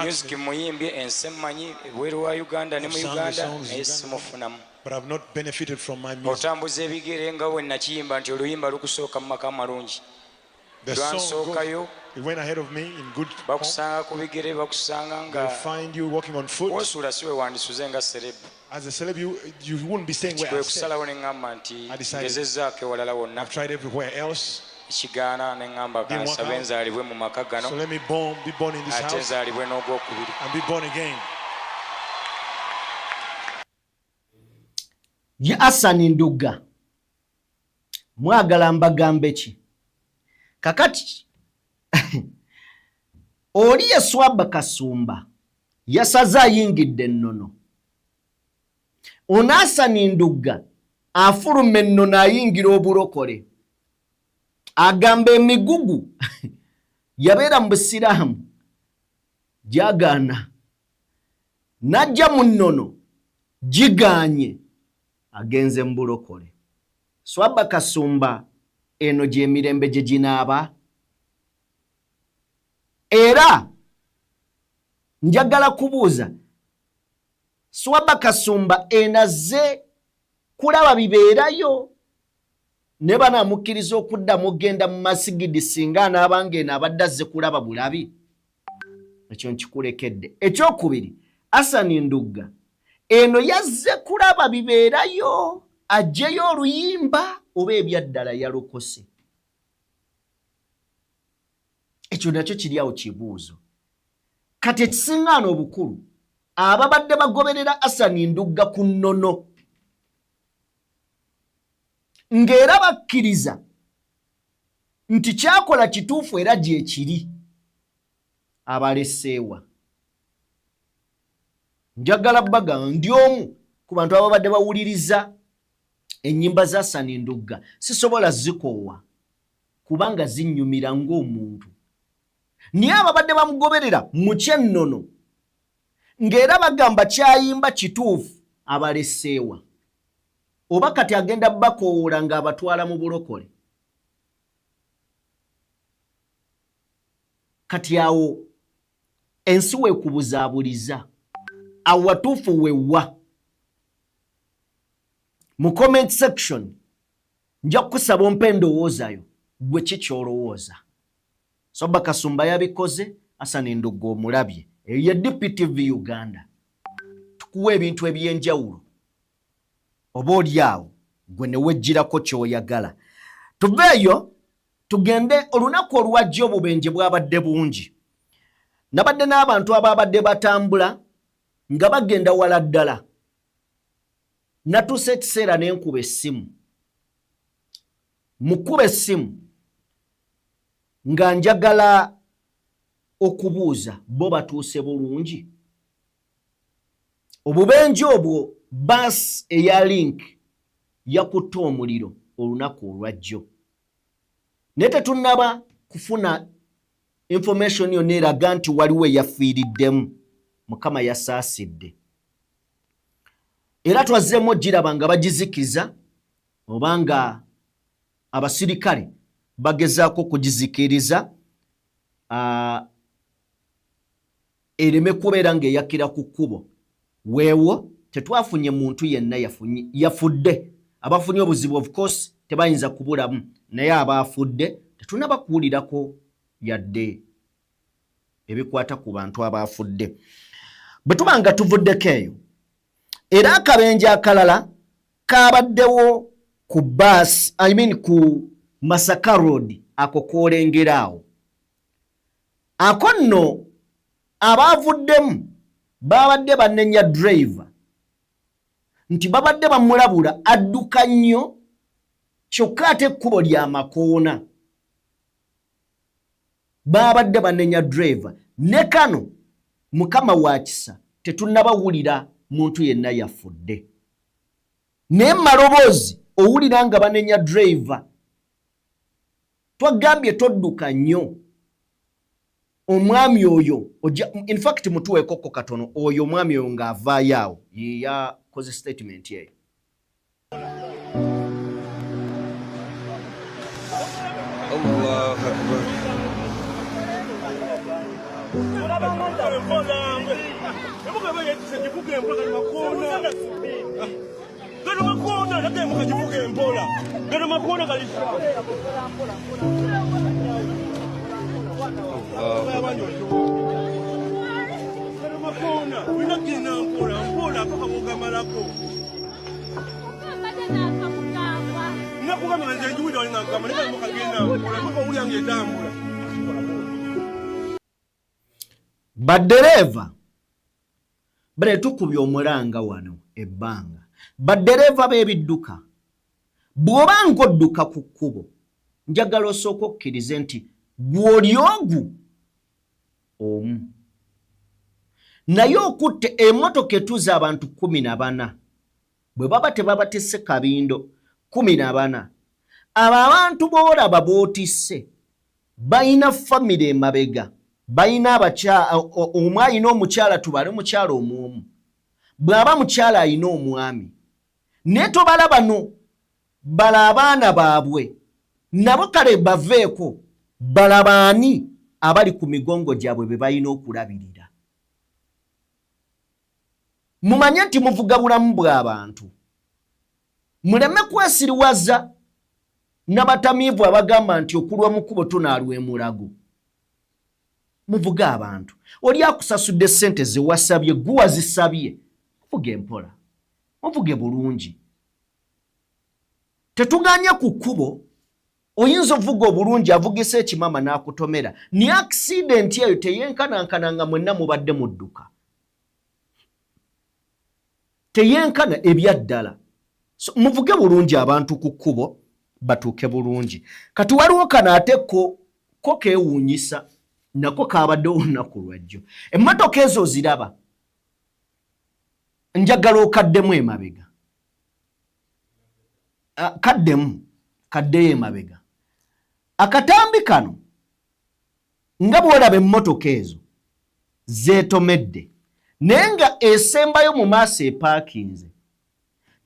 music muyimbye ensemmanyi ebweru wa Uganda ne mu Uganda naye simufunamu. But I've not benefited from my music. Otambuza ebigere nga bwe nakiyimba nti oluyimba lukusooka mu maka amalungi. The song goes, it went ahead of me in good form. Bakusanga ku bigere bakusanga nga They find you walking on foot. Wosula siwe wandisuze nga celeb. As a celeb, you wouldn't be saying where I said. Kusalawo ne ngamba nti I decided ngezezzaako ewalala wonna. I've tried everywhere else. Kigaana ne ngamba kansabe nzaalibwe mu maka gano. So let me be born in this ate house nzaalibwe n'ogwokubiri. and be born again. Ye Asani Nduga mwagala mbagambe ki kakati oli Swaba Kasumba yasaza ayingidde nnono ono Asani Nduga afuluma ennono ayingira obulokole agamba emigugu yabeera mu Busiraamu gyagaana najja mu nnono giganye agenze mbulokole. Swaba Kasumba eno gye mirembe gye ginaaba era njagala kubuuza Swaba Kasumba enaze kulaba bibeerayo ne banaamukkiriza okuddamu ogenda mu masigidi singa anaabanga eno abadde azze kulaba bulabi ekyo nkikulekedde. Ekyokubiri Asani Nduga eno yazze kulaba bibeerayo ajjeyo oluyimba oba ebyaddala yalokose. Ekyo nakyo kiri awo kibuuzo. Kati ekisingaana obukulu ababadde bagoberera Hassan Ndugga ku nnono ng'era bakkiriza nti kyakola kituufu era gye kiri abaleseewa. Njagala baga ndi omu ku bantu ababadde bawuliriza ennyimba za Hassan Ndugga sisobola zikoowa kubanga zinnyumira ng'omuntu. Naye ababadde bamugoberera mu kyennono ng'era bagamba kyayimba kituufu abaleseewa. Oba kati agenda bakoowoola ng'abatwala mu bulokole. Kati awo ensi weekubuzaabuliza awatuufu wewa. Mu comment section nja kukusaba ompe endowoozayo gwe kikyolowooza. Soba Kasumba yabikoze, Hassan Ndugga omulabye. Ye DPTV Uganda. Tukuwa ebintu ebyenjawulo. Oba oli awo gwe ne wejjirako ky'oyagala. Tuveeyo tugende olunaku olwajja obubenje bwabadde bungi. Nabadde n'abantu ababadde batambula nga bagenda wala ddala. Natuuse ekiseera ne nkuba essimu. Mukuba essimu nga njagala okubuuza bo batuuse bulungi. Obubenje obwo bus eya Link yakutte omuliro olunaku olwajjo. Naye tetunnaba kufuna information yonna eraga nti waliwo eyafiiriddemu. Mukama yasaasidde. Era twazzeemu ogiraba nga bagizikiza obanga abasirikale bagezaako kugizikiriza ereme kubeera ng'eyakira ku kkubo. Weewo tetwafunye muntu yenna yafudde. Abafunye obuzibu of course tebayinza kubulamu, naye abaafudde tetunaba kuwulirako yadde ebikwata ku bantu abaafudde. Bwe tuba nga tuvuddeko eyo, era akabenje akalala kabaddewo ku bus, ku Masaka Road ako koolengeraawo. Ako nno abaavuddemu babadde banenya driver nti babadde bamulabula adduka nnyo kyokka ate ekkubo lya makoona. Babadde banenya driver ne kano Mukama wa kisa tetunnabawulira muntu yenna yafudde. Naye maloboozi owulira nga banenya driver. Twagambye todduka nnyo. Omwami oyo in fact mutuweekoko katono oyo omwami oyo ng'avaayo awo yakoze statement yeyo. Allahu Akbar. Baddereva bale tukubye omulanga wano ebbanga. Baddereva b'ebidduka bw'obanga odduka ku kkubo njagala osooka okkirize nti gw'oli ogu omu. Naye okutte emmotoka etuuza abantu 14 bwe baba tebabatisse kabindo 14. Abo abantu boolaba bootisse bayina famire emabega, bayina omwe ayina omukyala, tubale mukyala omwomu, bw'aba mukyala ayina omwami. Naye tobalaba no bala abaana baabwe nabo kale baveeko balabaani abali ku migongo gyabwe be balina okulabirira. Mumanye nti muvuga bulamu bw'abantu. Muleme kwesiriwaza n'abatamiivu abagamba nti okulwa mu kkubo tunaalwa emulago. Muvuga abantu. Oli akusasudde ssente ze wasabye, gwe wazisabye. Muvuge mpola. Muvuge bulungi. Tetuganye ku kkubo oyinza ovuga obulungi avugisa ekimama n'akutomera. Ni accident eyo teyenkanankananga mwenna mubadde mudduka. Teyenkana ebyaddala. So, muvuge bulungi abantu ku kkubo batuuke bulungi. Kati waliwo kano ate ko keewuunyisa nako kaabaddewo olunaku lwajjo. Emmotoka ezo ziraba. Njagala okaddemu emabega. Kaddeyo emabega. Akatambi kano nga bw'olaba emmotoka ezo zeetomedde naye nga esembayo mu maaso epaakinze.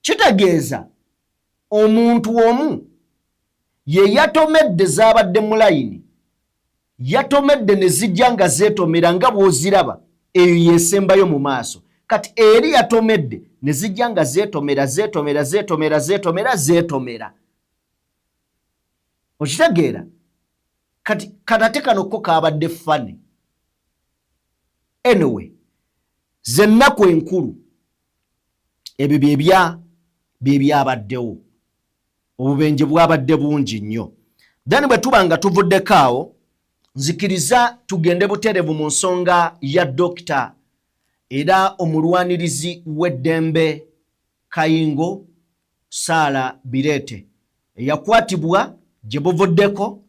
Kitegeeza omuntu omu ye yatomedde zaabadde mu layini, yatomedde ne zijja nga zeetomera nga bw'oziraba, eyo yesembayo mu maaso. Kati eri yatomedde ne zijja nga zeetomera. Okitegeera? Kati ate kano ko kaabadde fane. Anyway, ze nnaku enkulu ebyo by'ebyabaddewo. Obubenje bwabadde bungi nnyo. Then bwe tuba nga tuvuddeko awo, nzikiriza tugende buterevu mu nsonga ya Dokita era omulwanirizi w'eddembe Kayingo Sarah Birete yakwatibwa gye buvuddeko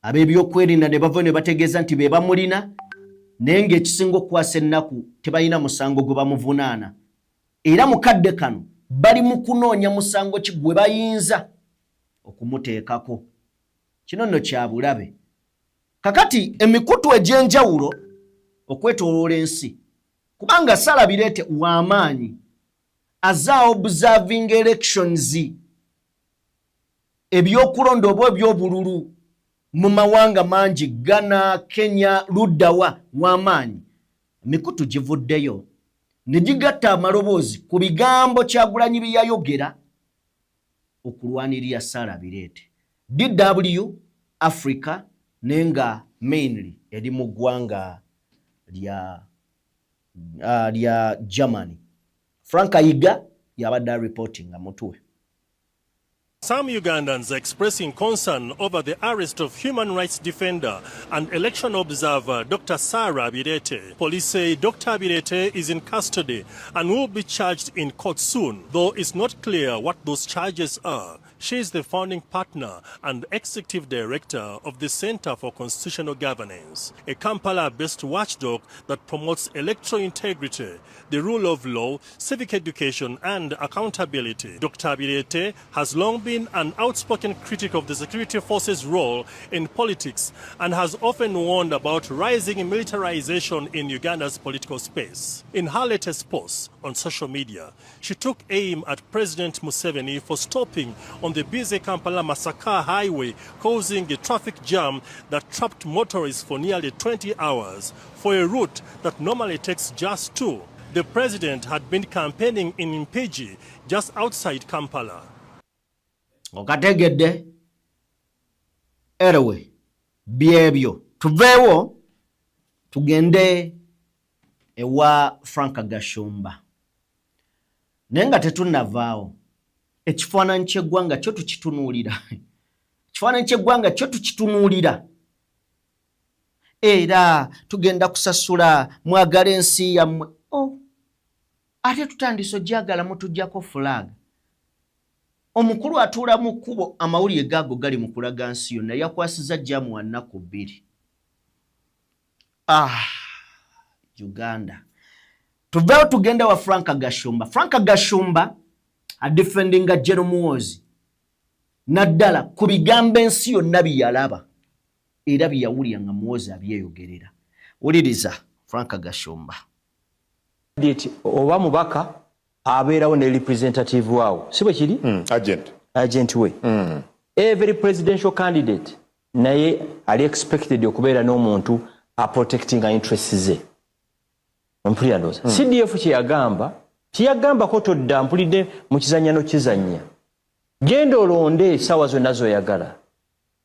ab'ebyokwerinda ne bava ne bategeeza nti be bamulina naye ng'ekisinga okukwasa ennaku tebalina musango gwe bamuvunaana. Era mukadde kano bali mu kunoonya musango ki gwe bayinza okumuteekako. Kino nno kya bulabe. Kakati emikutu egy'enjawulo okwetooloola ensi. Kubanga Sarah Birete w'amaanyi aza observing elections ebyokulonda oba ebyobululu mu mawanga mangi Ghana, Kenya, luddawa w'amaanyi. Emikutu givuddeyo ne gigatta amaloboozi ku bigambo Kyagulanyi bye yayogera okulwanirira Sarah Birete. DW Africa nenga mainly eri mu ggwanga lya Germany. Frank Ayiga yabadde reporting mutwe. Some Ugandans are expressing concern over the arrest of human rights defender and election observer Dr. Sarah Birete. Police say Dr. Birete is in custody and will be charged in court soon, though it's not clear what those charges are. She is the founding partner and executive director of the Center for Constitutional Governance, a Kampala-based watchdog that promotes electoral integrity, the rule of law, civic education, and accountability. Dr. Birete has long been an outspoken critic of the security forces' role in politics and has often warned about rising militarization in Uganda's political space. In her latest post on social media, she took aim at President Museveni for stopping on the busy Kampala-Masaka highway, causing a traffic jam that trapped motorists for nearly 20 hours for a route that normally takes just 2. The president had been campaigning in Mpigi, just outside Kampala. Okategedde erewe byebyo tuveewo tugende ewa Frank Gashumba. Nenga tetunavaawo ekifaananyi ky'eggwanga kyo tukitunuulira. Ekifaananyi ky'eggwanga kyo tukitunuulira. Era tugenda kusasula mwagala ensi yammwe. Ate tutandise ogyagala mutuggyako flag. Omukulu atuula mu kkubo amawulire gaago gali mu kulaga nsi yonna yakwasiza jjamu wa nnaku 2. Uganda. Tuveewo tugenda wa Frank Gashumba. Frank Gashumba adefendinga General Muhoozi naddala ku bigambo ensi yonna byalaba era byawulira nga Muhoozi abyeyogerera. Wuliriza Frank Gashumba. Oba mubaka abeerawo ne representative waawo si bwe kiri agent we every presidential candidate naye ali expected okubeera n'omuntu protecting interests ze. Ompulira ndowooza CDF kyeyagamba ko todda mpulidde mu kizannya n'okizannya. Genda olonde essaawa zonna z'oyagala.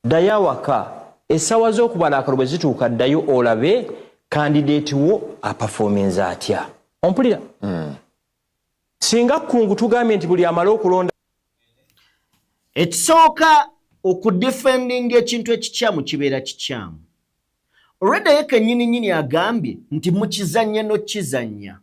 Ddayo awaka essaawa z'okubala akalo bwe zituuka ddayo olabe candidate wo aperformance atya. Ompulira singa kungu tugambye nti buli amala okulonda ekisooka okudefendinga ekintu ekikyamu kibeera kikyamu. Olwedda ye kennyini agambye nti mukizanye n'okizanya.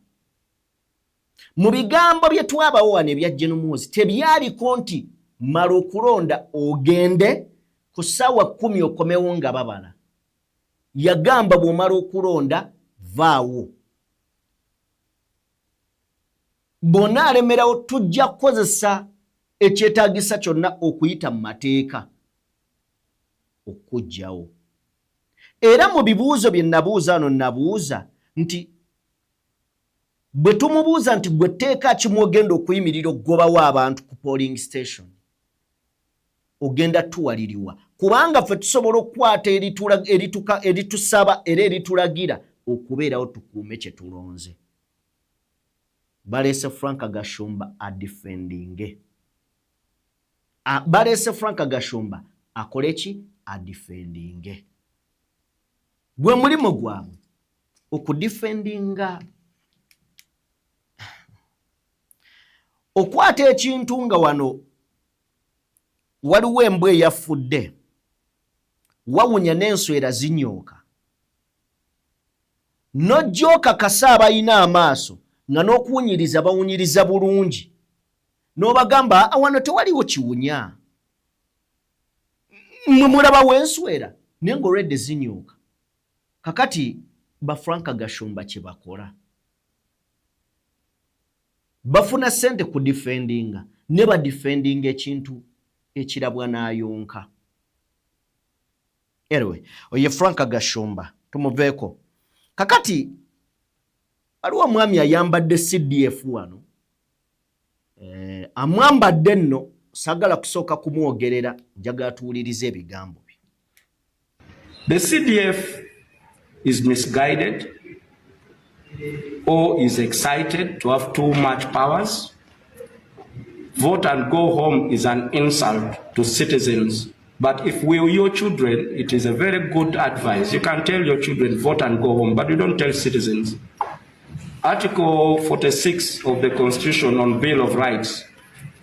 Mu bigambo bye twabawo wano ebya Jenumuozi tebyaliko nti mala okulonda ogende ku ssaawa 10 okomewo nga babala. Yagamba bw'omala okulonda vaawo. Bonna alemerawo tujja kukozesa ekyetaagisa kyonna okuyita mu mateeka okujjawo. Era mu bibuuzo bye nabuuza wano nabuuza nti bwe tumubuuza nti gwe tteeka kimu ogenda okuyimirira okugobawo abantu ku polling station ogenda tuwaliriwa, kubanga ffe tusobola okukwata eritusaba era eritulagira okubeerawo tukuume kye tulonze. Baleese Frank Gashumba adefendinge. Baleese Frank Gashumba akole ki? Adefendinge. Gwe mulimo gwabwe okudefendinga. Okwata ekintu nga wano waliwo embwa eyafudde, wawunya n'enswera zinyooka, n'ojjooka kasa abalina amaaso nga n'okuwunyiriza bawunyiriza bulungi, n'obagamba wano tewaliwo kiwunya, mwe mulabawo enswera naye ng'olwedde zinyooka. Kakati ba Frank Gashumba kye bakola bafuna ssente ku defendinga ne ba defendinga ekintu ekirabwa n'ayonka. Anyway, oye Frank Gashumba tumuveeko. Kakati waliwo omwami ayambadde CDF wano, amwambadde nno sagala kusooka kumwogerera, njagala tuwulirize ebigambo bye. The CDF is misguided or is excited to have too much powers. Vote and go home is an insult to citizens. But if we were your children, it is a very good advice. You can tell your children, vote and go home, but you don't tell citizens. Article 46 of the Constitution on Bill of Rights.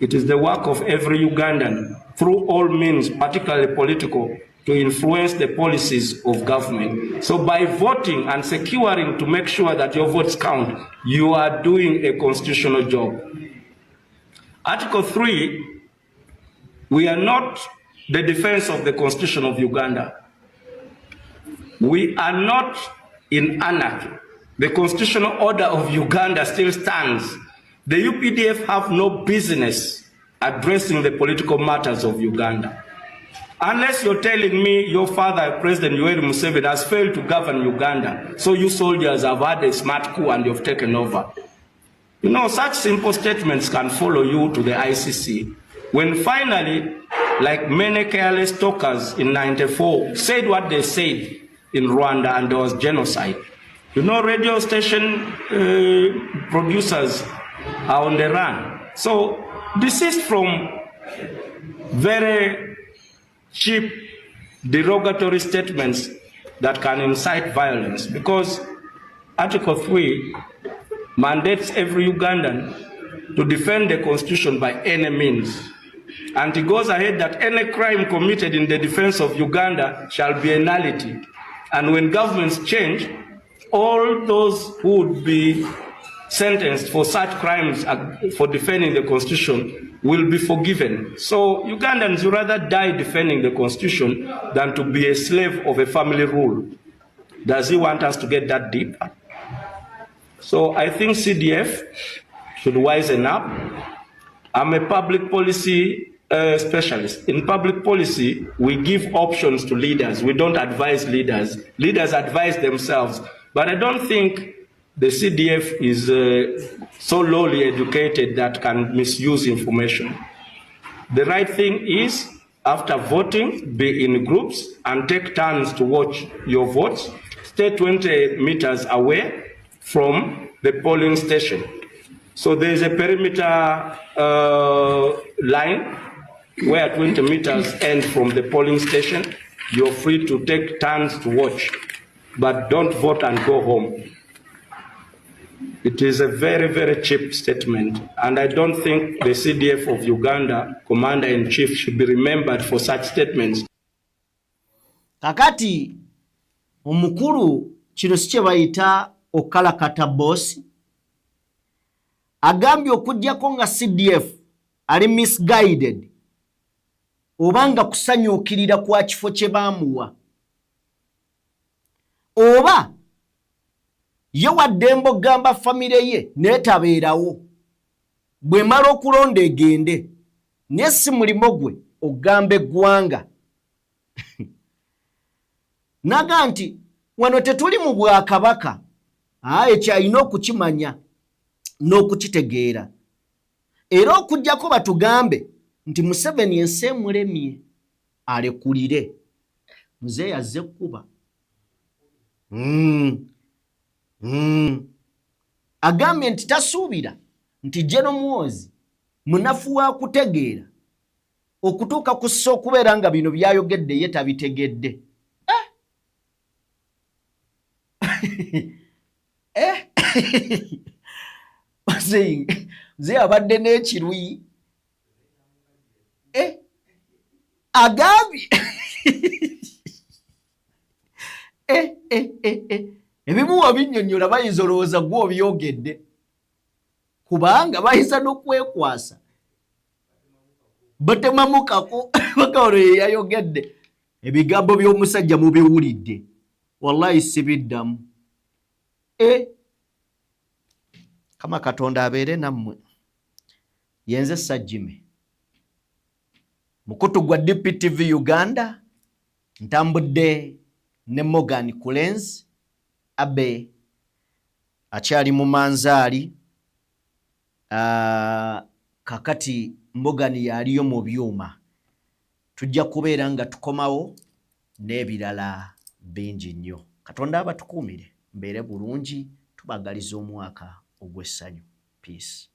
It is the work of every Ugandan, through all means, particularly political, to influence the policies of government. So by voting and securing to make sure that your votes count, you are doing a constitutional job. Article 3, we are not the defense of the Constitution of Uganda. We are not in anarchy. The constitutional order of Uganda still stands. The UPDF have no business addressing the political matters of Uganda. Unless you're telling me your father, President Yoweri Museveni, has failed to govern Uganda, so you soldiers have had a smart coup and you've taken over. You know, such simple statements can follow you to the ICC. When finally, like many careless talkers in '94 said what they said in Rwanda and there was genocide. You know, radio station producers are on the run. So desist from very cheap, derogatory statements that can incite violence, because Article 3 mandates every Ugandan to defend the Constitution by any means. And it goes ahead that any crime committed in the defense of Uganda shall be a nullity. And when governments change, all those who would be sentenced for such crimes for defending the Constitution will be forgiven. So Ugandans would rather die defending the Constitution than to be a slave of a family rule. Does he want us to get that deep? So I think CDF should wisen up. I'm a public policy specialist. In public policy, we give options to leaders. We don't advise leaders. Leaders advise themselves. But I don't think the CDF is so lowly educated that can misuse information. The right thing is, after voting, be in groups and take turns to watch your votes. Stay 20 meters away from the polling station. So there is a perimeter line where 20 meters end from the polling station. You're free to take turns to watch, but don't vote and go home. It is a very, very cheap statement, and I don't think the CDF of Uganda, Commander-in-Chief, should be remembered for such statements. Kakati, omukuru kino siche bayita okalakata boss, agambye okujjako nga CDF ali misguided, obanga kusanyukirira kwa kifo kye bamuwa. Oba ye waddembo gamba famire ye netabeerawo bwe mala okulonda egende naye si mulimo gwe ogamba eggwanga. Naga nti wano tetuli mu Bwakabaka, ekyalina okukimanya n'okukitegeera era okujjako batugambe nti Museveni ensi emulemye alekulire. Muzeeyi azze kkuba. Agambye nti tasuubira nti General Muhoozi munafu wa kutegeera okutuuka ku sso okubeera nga bino byayogedde ye tabitegedde. Muzeeyi abadde n'ekiruyi. Agambye ebimu wabinnyonnyola bayinza olowooza gwe obyogedde kubanga bayinza n'okwekwasa batemamukako bakawolo ye yayogedde. Ebigambo by'omusajja mubiwulidde, wallahi sibiddamu. Kama Katonda abeere nammwe. Yenze Sajjime, mukutu gwa DPTV Uganda, ntambudde ne Morgan Kulenzi Abe akyali mu manzaali. Kakati Morgan yaliyo mu byuma. Tujja kubeera nga tukomawo n'ebirala bingi nnyo. Katonda abatukuumire, mbeere bulungi, tubagaliza omwaka ogw'essanyu. Peace.